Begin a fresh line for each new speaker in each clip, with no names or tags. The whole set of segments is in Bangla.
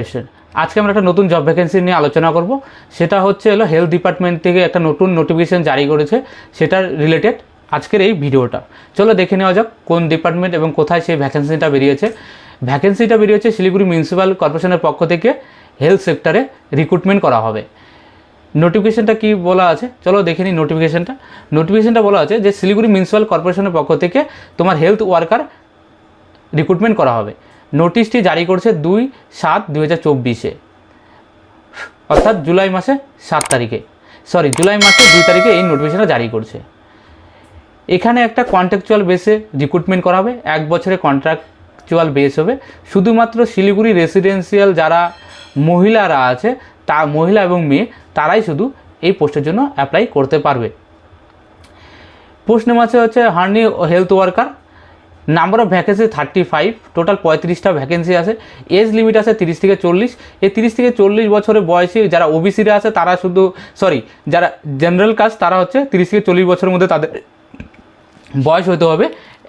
স্টুডেন্ট, আজকে আমরা একটা নতুন জব ভ্যাকেন্সি নিয়ে আলোচনা করব। সেটা হচ্ছে হেলথ ডিপার্টমেন্ট থেকে একটা নতুন নোটিফিকেশন জারি করেছে, সেটার রিলেটেড আজকের এই ভিডিওটা। চলো দেখে নেওয়া যাক কোন ডিপার্টমেন্ট এবং কোথায় সেই ভ্যাকেন্সিটা বেরিয়েছে। ভ্যাকেন্সিটা বেরিয়েছে শিলিগুড়ি মিউনিসিপ্যাল কর্পোরেশনের পক্ষ থেকে হেলথ সেক্টরে রিক্রুটমেন্ট করা হবে। নোটিফিকেশনটা কি বলা আছে চলো দেখে নিই। নোটিফিকেশনটা বলা আছে যে শিলিগুড়ি মিউনিসিপ্যাল কর্পোরেশনের পক্ষ থেকে তোমার হেলথ ওয়ার্কার রিক্রুটমেন্ট করা হবে। নোটিশটি জারি করছে 2/7/2024, অর্থাৎ জুলাই মাসে 2 তারিখে এই নোটিফিকেশনটা জারি করছে। এখানে একটা কন্ট্রাকচুয়াল বেসে রিক্রুটমেন্ট করা হবে, 1 বছরের কন্ট্রাকচুয়াল বেস হবে। শুধুমাত্র শিলিগুড়ি রেসিডেন্সিয়াল যারা মহিলারা আছে, মহিলা এবং মেয়ে, তারাই শুধু এই পোস্টের জন্য অ্যাপ্লাই করতে পারবে। পোস্ট নেম আছে হচ্ছে হার্নি health worker. Number of vacancy 35, total 35টা ভ্যাকেন্সি আছে। এজ লিমিট আছে 30 থেকে 40। এই 30 থেকে 40 বছরের বয়সী যারা ওবিসিরা আছে তারা যারা জেনারেল কাস্ট তারা হচ্ছে 30 থেকে 40 বছরের মধ্যে তাদের বয়স হতে হবে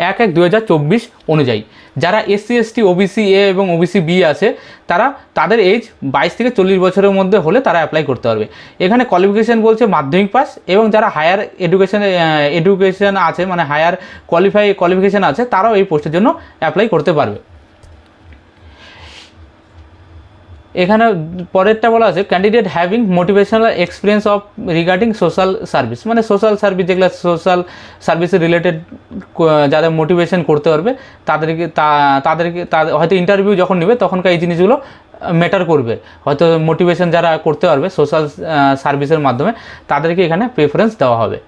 1/1/2024 অনুযায়ী। যারা SC ST OBC A এবং OBC B আছে তাদের এজ 22 থেকে 40 বছরের মধ্যে হলে তারা অ্যাপ্লাই করতে পারবে। এখানে কোয়ালিফিকেশান বলছে মাধ্যমিক পাস, এবং যারা হায়ার এডুকেশন আছে মানে হায়ার কোয়ালিফিকেশান আছে তারাও এই পোস্টের জন্য অ্যাপ্লাই করতে পারবে। এখানে পরেরটা বলা আছে candidate having motivational experience of regarding social service, মানে সোশ্যাল সার্ভিস যেগুলো সোশ্যাল সার্ভিসের রিলেটেড যারা মোটিভেশন করতে পারবে তাদেরকে হয়তো ইন্টারভিউ যখন নেবে তখনকার এই জিনিসগুলো ম্যাটার করবে। হয়তো মোটিভেশন যারা করতে পারবে সোশ্যাল সার্ভিসের মাধ্যমে তাদেরকে এখানে প্রেফারেন্স দেওয়া হবে।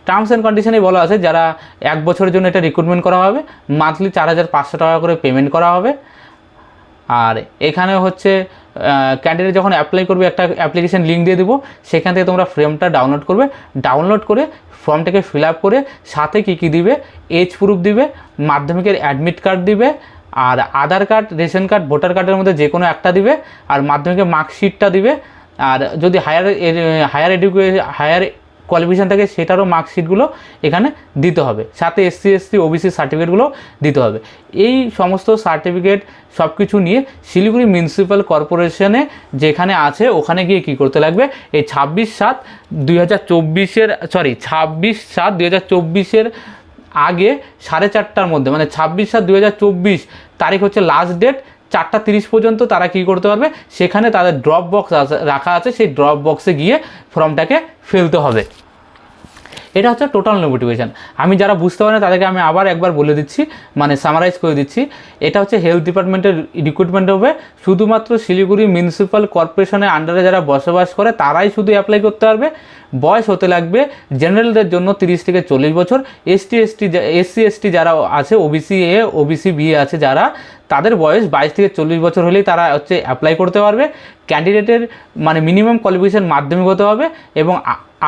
টার্মস অ্যান্ড কন্ডিশনে বলা আছে যারা 1 বছরের জন্য এটা রিক্রুটমেন্ট করা হবে, মান্থলি 4,500 টাকা করে পেমেন্ট করা হবে। আর এখানে হচ্ছে ক্যান্ডিডেট যখন অ্যাপ্লাই করবে একটা অ্যাপ্লিকেশন লিঙ্ক দিয়ে দেবো, সেখান থেকে তোমরা ফর্মটা ডাউনলোড করে ফর্মটাকে ফিল আপ করে সাথে কী দিবে, এজ প্রুফ দিবে, মাধ্যমিকের অ্যাডমিট কার্ড দিবে, আর আধার কার্ড, রেশন কার্ড, ভোটার কার্ডের মধ্যে যে কোনো একটা দিবে, আর মাধ্যমিকের মার্কশিটটা দিবে। আর যদি হায়ার কোয়ালিফিকেশান থাকে সেটারও মার্কশিটগুলো এখানে দিতে হবে, সাথে SC ST OBC সার্টিফিকেটগুলো দিতে হবে। এই সমস্ত সার্টিফিকেট সব কিছু নিয়ে শিলিগুড়ি মিউনিসিপ্যাল কর্পোরেশনে যেখানে আছে ওখানে গিয়ে কী করতে লাগবে, এই 26/7/2024 আগে 4:30টার মধ্যে, মানে 26/7/2024 তারিখ হচ্ছে লাস্ট ডেট। 4:30 পর্যন্ত তারা কী করতে পারবে, সেখানে তাদের ড্রপ বক্স রাখা আছে, সেই ড্রপ বক্সে গিয়ে ফর্মটাকে ফেলতে হবে। এটা হচ্ছে টোটাল নোটিফিকেশান। আমি যারা বুঝতে পারে তাদেরকে আমি আবার একবার বলে দিচ্ছি, মানে সামারাইজ করে দিচ্ছি। এটা হচ্ছে হেলথ ডিপার্টমেন্টের রিক্রুটমেন্ট হবে। শুধুমাত্র শিলিগুড়ি মিউনিসিপ্যাল কর্পোরেশনের আন্ডারে যারা বসবাস করে তারাই শুধু অ্যাপ্লাই করতে পারবে। বয়স হতে লাগবে জেনারেলদের জন্য 30 থেকে 40 বছর। SC ST যারা আছে, OBC A OBC B আছে যারা, তাদের বয়স 22 থেকে 40 বছর হলেই তারা হচ্ছে অ্যাপ্লাই করতে পারবে। ক্যান্ডিডেটের মানে মিনিমাম কোয়ালিফিকেশান মাধ্যমিক হতে হবে, এবং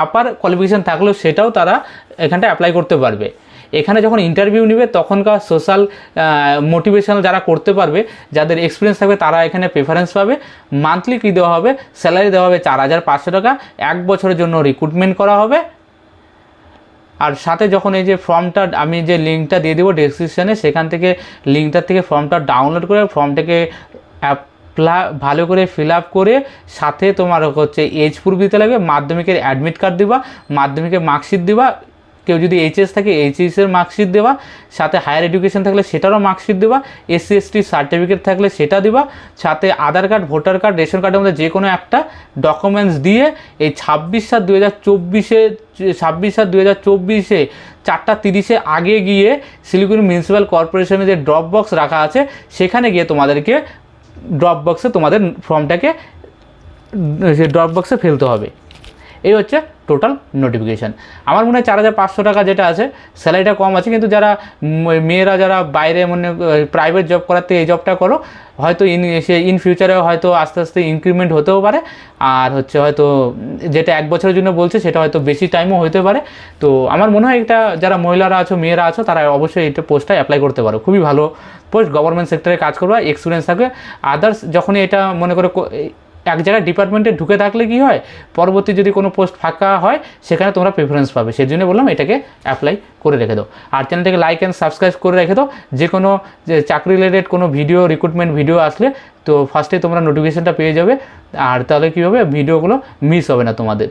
আপার কোয়ালিফিকেশান থাকলেও সেটাও তারা এখানটা অ্যাপ্লাই করতে পারবে। এখানে যখন ইন্টারভিউ নেবে তখনকার সোশ্যাল মোটিভেশনাল যারা করতে পারবে, যাদের এক্সপিরিয়েন্স থাকবে, তারা এখানে প্রেফারেন্স পাবে। মান্থলি কী দেওয়া হবে, স্যালারি দেওয়া হবে 4,500 টাকা। 1 বছরের জন্য রিক্রুটমেন্ট করা হবে। আর সাথে যখন এই যে ফর্মটা আমি যে লিঙ্কটা দিয়ে দেবো ডেসক্রিপশানে, সেখান থেকে লিঙ্কটার থেকে ফর্মটা ডাউনলোড করে ফর্মটাকে ভালো করে ফিল আপ করে সাথে তোমার হচ্ছে এজ প্রুফ দিতে লাগবে, মাধ্যমিকের অ্যাডমিট কার্ড দিবা, মাধ্যমিকের মার্কশিট দিবা, কেউ যদি HS থাকে HSের মার্কশিট দেওয়া, সাথে হায়ার এডুকেশন থাকলে সেটারও মার্কশিট দেওয়া, SC ST সার্টিফিকেট থাকলে সেটা দিবা, সাথে আধার কার্ড, ভোটার কার্ড, রেশন কার্ডের মধ্যে যে কোনো একটা ডকুমেন্টস দিয়ে এই 26/7/2024 4:30 আগে গিয়ে শিলিগুড়ি মিউনিসিপ্যাল কর্পোরেশনের যে ড্রপ বক্স রাখা আছে সেখানে গিয়ে তোমাদেরকে ড্রপ বক্সে তোমাদের ফর্মটাকে ড্রপ বক্সে ফেলতে হবে। এই হচ্ছে টোটাল নোটিফিকেশান। আমার মনে হয় 4,500 টাকা যেটা আছে স্যালারিটা কম আছে, কিন্তু যারা মেয়েরা যারা বাইরে মানে প্রাইভেট জব করাতে এই জবটা করো, হয়তো ইন ফিউচারে হয়তো আস্তে আস্তে ইনক্রিমেন্ট হতেও পারে। আর হয়তো যেটা 1 বছরের জন্য বলছে সেটা হয়তো বেশি টাইমও হতে পারে। তো আমার মনে হয় এটা যারা মহিলারা আছো, মেয়েরা আছো, তারা অবশ্যই এটা পোস্টটা অ্যাপ্লাই করতে পারো। খুবই ভালো পোস্ট, গভর্নমেন্ট সেক্টরে কাজ করবা, এক্সপিরিয়েন্স থাকবে। আদার্স যখনই এটা মনে করে এক জায়গায় ডিপার্টমেন্টে ঢুকে থাকলে কি হয়, পরবর্তী যদি কোনো পোস্ট ফাঁকা হয় সেখানে তোমরা প্রেফারেন্স পাবে। সেই জন্য বললাম এটাকে অ্যাপ্লাই করে রেখে দাও। আর চ্যানেলটাকে লাইক অ্যান্ড সাবস্ক্রাইব করে রেখে দাও, যে কোনো যে চাকরি রিলেটেড কোনো ভিডিও, রিক্রুটমেন্ট ভিডিও আসলে তো ফার্স্টে তোমরা নোটিফিকেশানটা পেয়ে যাবে। আর তাহলে কী হবে, ভিডিওগুলো মিস হবে না তোমাদের।